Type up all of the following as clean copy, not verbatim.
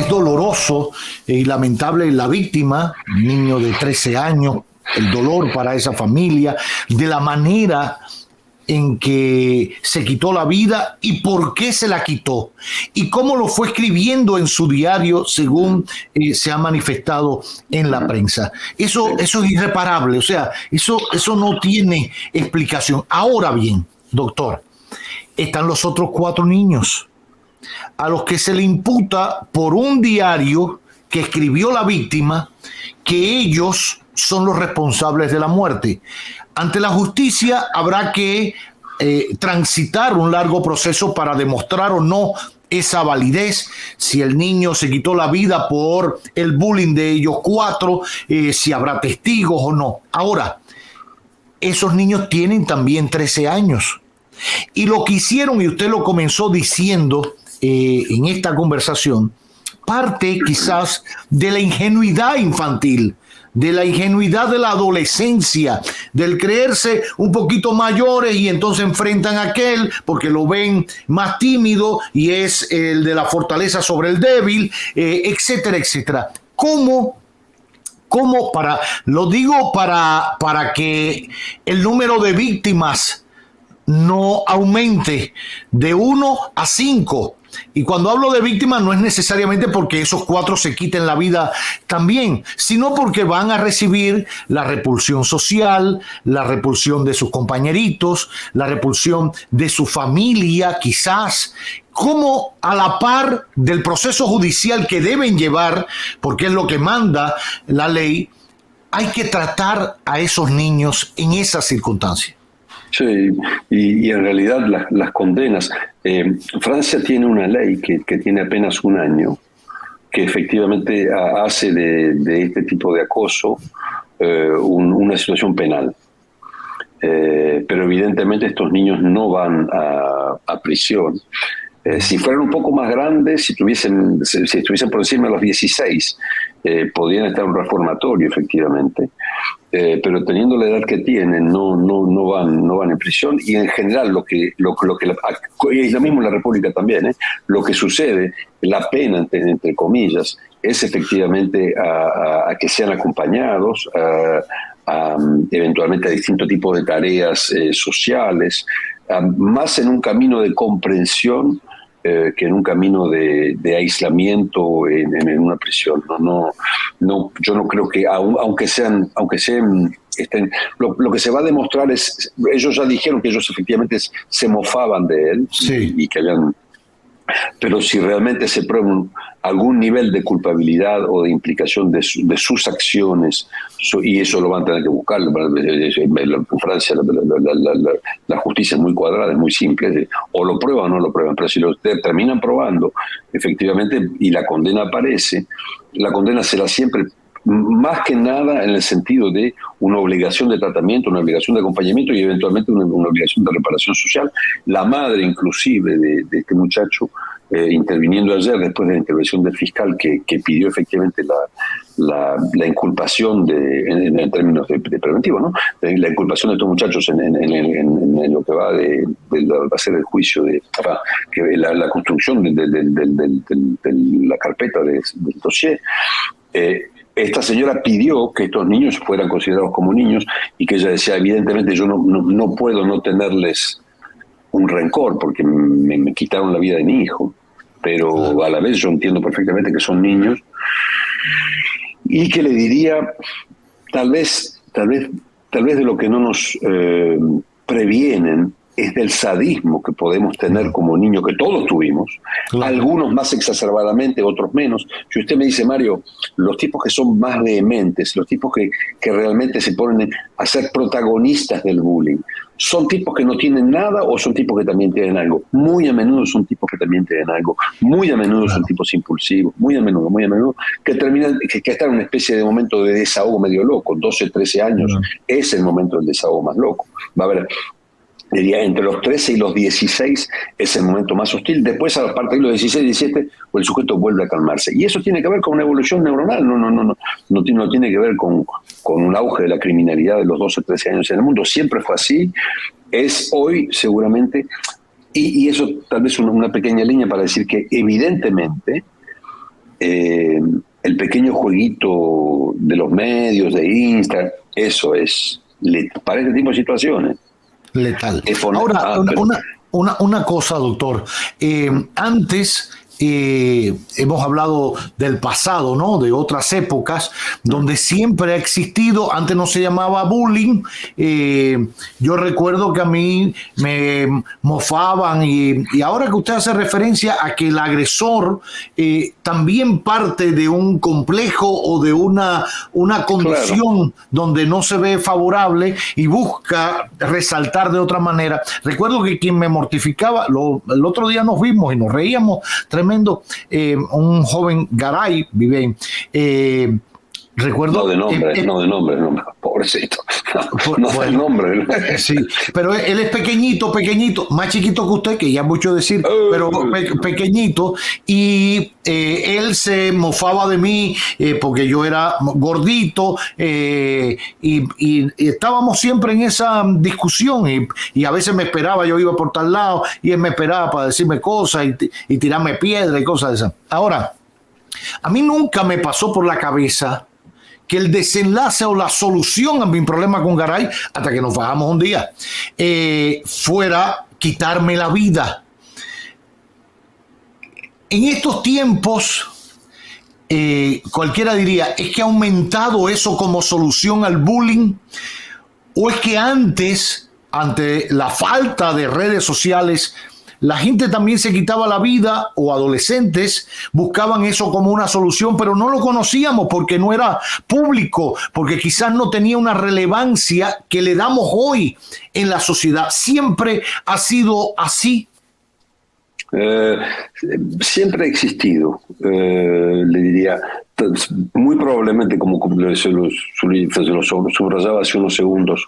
es doloroso y lamentable la víctima, un niño de 13 años, el dolor para esa familia, de la manera en que se quitó la vida y por qué se la quitó y cómo lo fue escribiendo en su diario según se ha manifestado en la prensa. Eso es irreparable, o sea, eso no tiene explicación. Ahora bien, doctor, están los otros 4 niños a los que se le imputa por un diario que escribió la víctima que ellos son los responsables de la muerte. Ante la justicia habrá que transitar un largo proceso para demostrar o no esa validez, si el niño se quitó la vida por el bullying de ellos 4, si habrá testigos o no. Ahora, esos niños tienen también 13 años. Y lo que hicieron, y usted lo comenzó diciendo en esta conversación, parte quizás de la ingenuidad infantil, de la ingenuidad de la adolescencia, del creerse un poquito mayores y entonces enfrentan a aquel porque lo ven más tímido y es el de la fortaleza sobre el débil, etcétera, etcétera. ¿Cómo lo digo para que el número de víctimas no aumente de 1 a 5? Y cuando hablo de víctimas no es necesariamente porque esos 4 se quiten la vida también, sino porque van a recibir la repulsión social, la repulsión de sus compañeritos, la repulsión de su familia quizás, como a la par del proceso judicial que deben llevar, porque es lo que manda la ley, hay que tratar a esos niños en esas circunstancias. Sí, y en realidad las condenas. Francia tiene una ley que tiene apenas 1 año, que efectivamente hace de este tipo de acoso una situación penal. Pero evidentemente estos niños no van a prisión. Si fueran un poco más grandes, si estuviesen por encima de los 16, podrían estar en un reformatorio, efectivamente. Pero teniendo la edad que tienen, no van en prisión. Y en general, y lo mismo en la República también, lo que sucede, la pena, entre comillas, es efectivamente a que sean acompañados, eventualmente a distintos tipos de tareas sociales, más en un camino de comprensión que en un camino de aislamiento en una prisión. Yo no creo que, aunque estén, lo que se va a demostrar es, ellos ya dijeron que ellos efectivamente se mofaban de él, sí, y que habían... Pero si realmente se prueba algún nivel de culpabilidad o de implicación de sus acciones, y eso lo van a tener que buscar. En Francia la justicia es muy cuadrada, es muy simple, o lo prueban o no lo prueban, pero si lo terminan probando, efectivamente, y la condena aparece, la condena será siempre más que nada en el sentido de una obligación de tratamiento, una obligación de acompañamiento y eventualmente una obligación de reparación social. La madre inclusive de este muchacho, interviniendo ayer después de la intervención del fiscal que pidió efectivamente la inculpación en términos de preventivo, ¿no? La inculpación de estos muchachos en lo que va de hacer el juicio, que la construcción de la carpeta del dossier. Esta señora pidió que estos niños fueran considerados como niños y que ella decía, evidentemente yo no puedo no tenerles un rencor porque me quitaron la vida de mi hijo, pero a la vez yo entiendo perfectamente que son niños y que le diría, tal vez de lo que no nos previenen es del sadismo que podemos tener como niños, que todos tuvimos, claro, algunos más exacerbadamente, otros menos. Si usted me dice, Mario, los tipos que son más vehementes, los tipos que realmente se ponen a ser protagonistas del bullying, ¿son tipos que no tienen nada o son tipos que también tienen algo? Muy a menudo son tipos que también tienen algo, muy a menudo son tipos impulsivos, muy a menudo, que terminan, que están en una especie de momento de desahogo medio loco. 12, 13 años es el momento del desahogo más loco. Va a haber, diría, entre los 13 y los 16 es el momento más hostil. Después, a partir de los 16, 17, el sujeto vuelve a calmarse. Y eso tiene que ver con una evolución neuronal, no tiene que ver con un auge de la criminalidad de los 12 o 13 años en el mundo. Siempre fue así, es hoy seguramente, y eso tal vez una pequeña línea para decir que evidentemente el pequeño jueguito de los medios, de Insta, eso es para este tipo de situaciones. Letal. Ahora, una cosa, doctor. Antes hemos hablado del pasado, ¿no? De otras épocas donde siempre ha existido, antes no se llamaba bullying. Yo recuerdo que a mí me mofaban y ahora que usted hace referencia a que el agresor también parte de un complejo o de una condición, claro, donde no se ve favorable y busca resaltar de otra manera. Recuerdo que quien me mortificaba, el otro día nos vimos y nos reíamos tremendo, un joven Garay, vive recuerdo, no de nombre, pobrecito. No bueno, de nombre. Sí, pero él es pequeñito, más chiquito que usted, que ya es mucho decir, pero pequeñito, y él se mofaba de mí porque yo era gordito, y estábamos siempre en esa discusión, y a veces me esperaba, yo iba por tal lado, y él me esperaba para decirme cosas y tirarme piedra y cosas de esas. Ahora, a mí nunca me pasó por la cabeza que el desenlace o la solución a mi problema con Garay, hasta que nos bajamos un día, fuera quitarme la vida. En estos tiempos, cualquiera diría, ¿es que ha aumentado eso como solución al bullying? ¿O es que antes, ante la falta de redes sociales, la gente también se quitaba la vida, o adolescentes buscaban eso como una solución, pero no lo conocíamos porque no era público, porque quizás no tenía una relevancia que le damos hoy en la sociedad? ¿Siempre ha sido así? Siempre ha existido, le diría, muy probablemente, como se lo subrayaba hace unos segundos,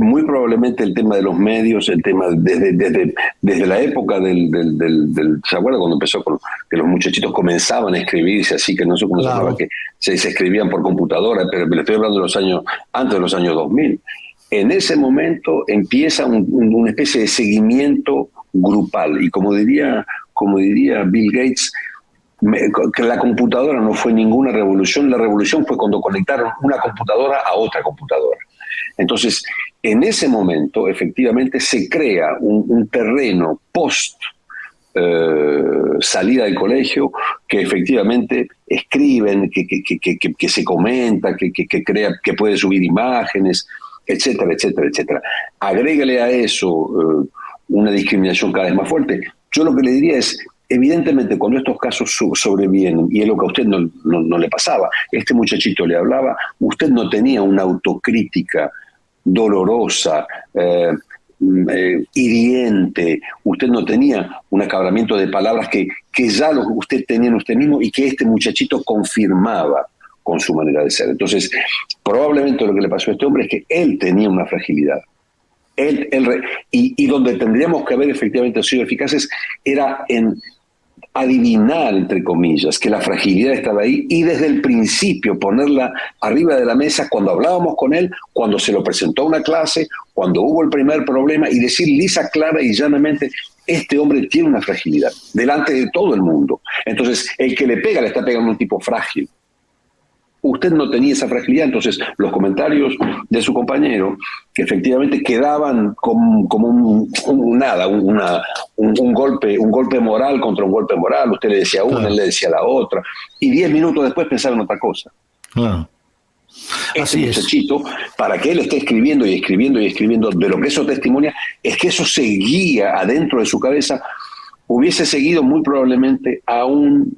muy probablemente el tema de los medios, el tema desde la época ¿se acuerda cuando empezó con que los muchachitos comenzaban a escribirse así, que no sé cómo se llamaba, que se escribían por computadora, pero le estoy hablando de los años, antes de los años 2000. En ese momento empieza una especie de seguimiento grupal, y como diría Bill Gates, que la computadora no fue ninguna revolución, la revolución fue cuando conectaron una computadora a otra computadora. Entonces, en ese momento, efectivamente, se crea un terreno post salida del colegio, que efectivamente escriben, que se comenta, que puede subir imágenes, etcétera, etcétera, etcétera. Agrégale a eso una discriminación cada vez más fuerte. Yo lo que le diría es, evidentemente, cuando estos casos sobrevienen, y es lo que a usted no le pasaba, este muchachito le hablaba, usted no tenía una autocrítica dolorosa, hiriente, usted no tenía un acabramiento de palabras que ya usted tenía en usted mismo y que este muchachito confirmaba con su manera de ser. Entonces, probablemente lo que le pasó a este hombre es que él tenía una fragilidad. Y donde tendríamos que haber efectivamente sido eficaces era en adivinar, entre comillas, que la fragilidad estaba ahí, y desde el principio ponerla arriba de la mesa cuando hablábamos con él, cuando se lo presentó a una clase, cuando hubo el primer problema, y decir lisa, clara y llanamente, este hombre tiene una fragilidad, delante de todo el mundo. Entonces, el que le pega, le está pegando a un tipo frágil. Usted no tenía esa fragilidad, entonces los comentarios de su compañero efectivamente quedaban como un golpe moral contra un golpe moral. Usted le decía una, él le decía la otra, y 10 minutos después pensaron otra cosa. Este muchachito, para que él esté escribiendo y escribiendo y escribiendo de lo que eso testimonia, es que eso seguía adentro de su cabeza, hubiese seguido muy probablemente aún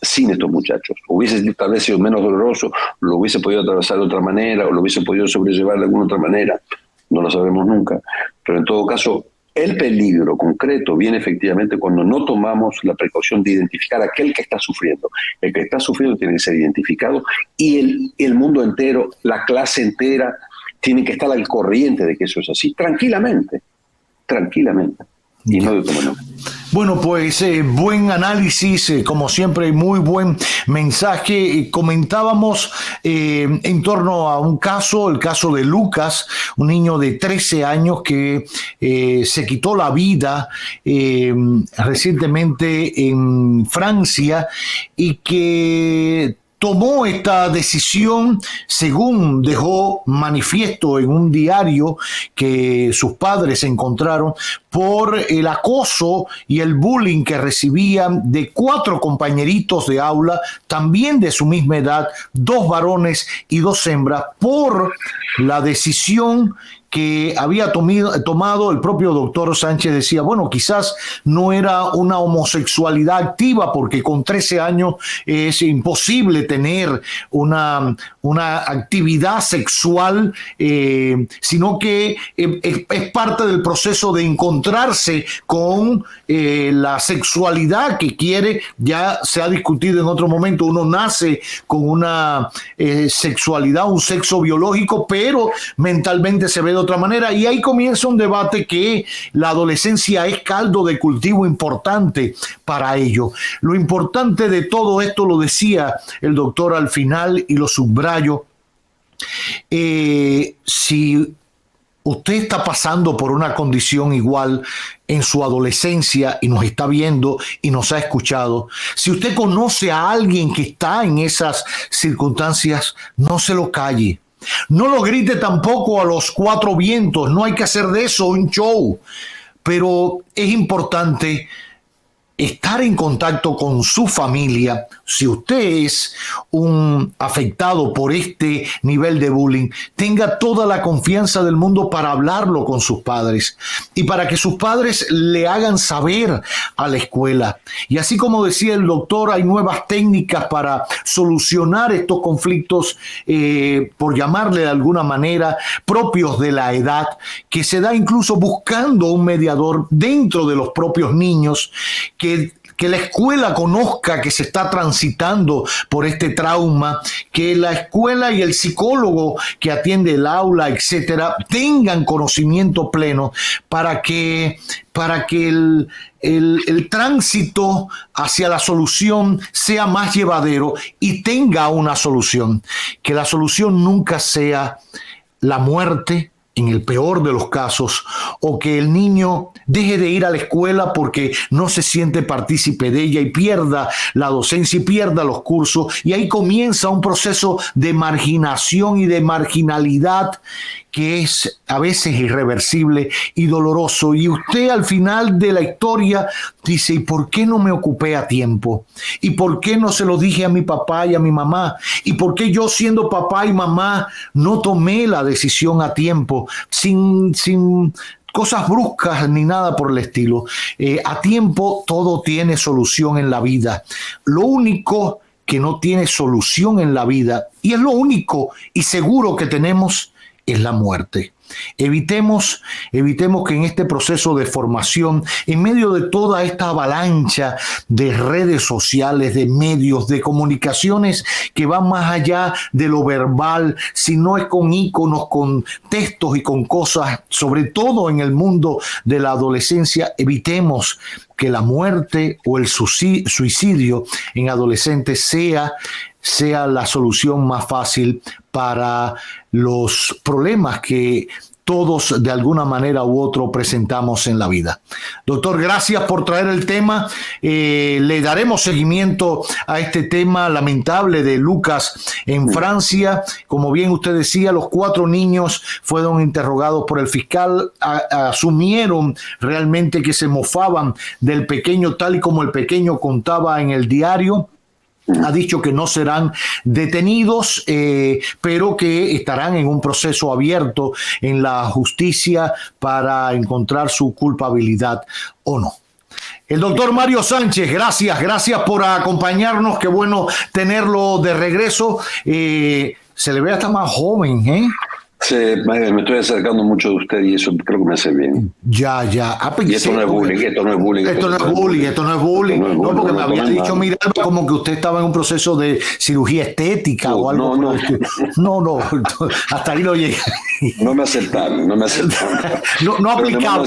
sin estos muchachos. Hubiese tal vez sido menos doloroso, lo hubiese podido atravesar de otra manera, o lo hubiese podido sobrellevar de alguna otra manera, no lo sabremos nunca, pero en todo caso, el peligro concreto viene efectivamente cuando no tomamos la precaución de identificar a aquel que está sufriendo. El que está sufriendo tiene que ser identificado, y el mundo entero, la clase entera, tiene que estar al corriente de que eso es así, tranquilamente, y no de otra manera. Bueno, pues buen análisis, como siempre, muy buen mensaje. Comentábamos en torno a un caso, el caso de Lucas, un niño de 13 años que se quitó la vida recientemente en Francia y que tomó esta decisión, según dejó manifiesto en un diario que sus padres encontraron, por el acoso y el bullying que recibían de 4 compañeritos de aula, también de su misma edad, 2 varones y 2 hembras, por la decisión que había tomado el propio doctor Sánchez. Decía, bueno, quizás no era una homosexualidad activa, porque con 13 años es imposible tener una actividad sexual, sino que es parte del proceso de encontrarse con la sexualidad que quiere. Ya se ha discutido en otro momento, uno nace con una sexualidad, un sexo biológico, pero mentalmente se ve de otra manera, y ahí comienza un debate que la adolescencia es caldo de cultivo importante para ello. Lo importante de todo esto, lo decía el doctor al final y lo subrayo, si usted está pasando por una condición igual en su adolescencia y nos está viendo y nos ha escuchado, si usted conoce a alguien que está en esas circunstancias, no se lo calle. No lo grite tampoco a los 4 vientos, no hay que hacer de eso un show, pero es importante estar en contacto con su familia. Si usted es un afectado por este nivel de bullying, tenga toda la confianza del mundo para hablarlo con sus padres y para que sus padres le hagan saber a la escuela. Y así como decía el doctor, hay nuevas técnicas para solucionar estos conflictos, por llamarle de alguna manera, propios de la edad, que se da incluso buscando un mediador dentro de los propios niños, que la escuela conozca que se está transitando por este trauma, que la escuela y el psicólogo que atiende el aula, etcétera, tengan conocimiento pleno para que el tránsito hacia la solución sea más llevadero y tenga una solución. Que la solución nunca sea la muerte, en el peor de los casos, o que el niño deje de ir a la escuela porque no se siente partícipe de ella y pierda la docencia y pierda los cursos, y ahí comienza un proceso de marginación y de marginalidad que es a veces irreversible y doloroso. Y usted al final de la historia dice, ¿y por qué no me ocupé a tiempo? ¿Y por qué no se lo dije a mi papá y a mi mamá? ¿Y por qué yo, siendo papá y mamá, no tomé la decisión a tiempo, sin cosas bruscas ni nada por el estilo? A tiempo todo tiene solución en la vida. Lo único que no tiene solución en la vida, y es lo único y seguro que tenemos, es la muerte. Evitemos que en este proceso de formación, en medio de toda esta avalancha de redes sociales, de medios, de comunicaciones que van más allá de lo verbal, si no es con íconos, con textos y con cosas, sobre todo en el mundo de la adolescencia, evitemos que la muerte o el suicidio en adolescentes sea la solución más fácil para los problemas que todos de alguna manera u otro presentamos en la vida. Doctor, gracias por traer el tema. Le daremos seguimiento a este tema lamentable de Lucas en Francia. Como bien usted decía, los 4 niños fueron interrogados por el fiscal. Asumieron realmente que se mofaban del pequeño, tal y como el pequeño contaba en el diario. Ha dicho que no serán detenidos, pero que estarán en un proceso abierto en la justicia para encontrar su culpabilidad o no. El doctor Mario Sánchez, gracias por acompañarnos. Qué bueno tenerlo de regreso. Se le ve hasta más joven, ¿eh? Sí, me estoy acercando mucho de usted y eso creo que me hace bien. Ya. Y esto no es bullying, esto no es bullying. Esto no es bullying. No, porque me había dicho Miralba como que usted estaba en un proceso de cirugía estética o algo. No, hasta ahí no llegué. No me aceptaron. No aplicaba.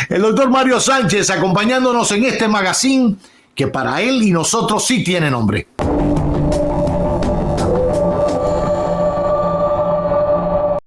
El doctor Mario Sánchez acompañándonos en este magazine que para él y nosotros sí tiene nombre.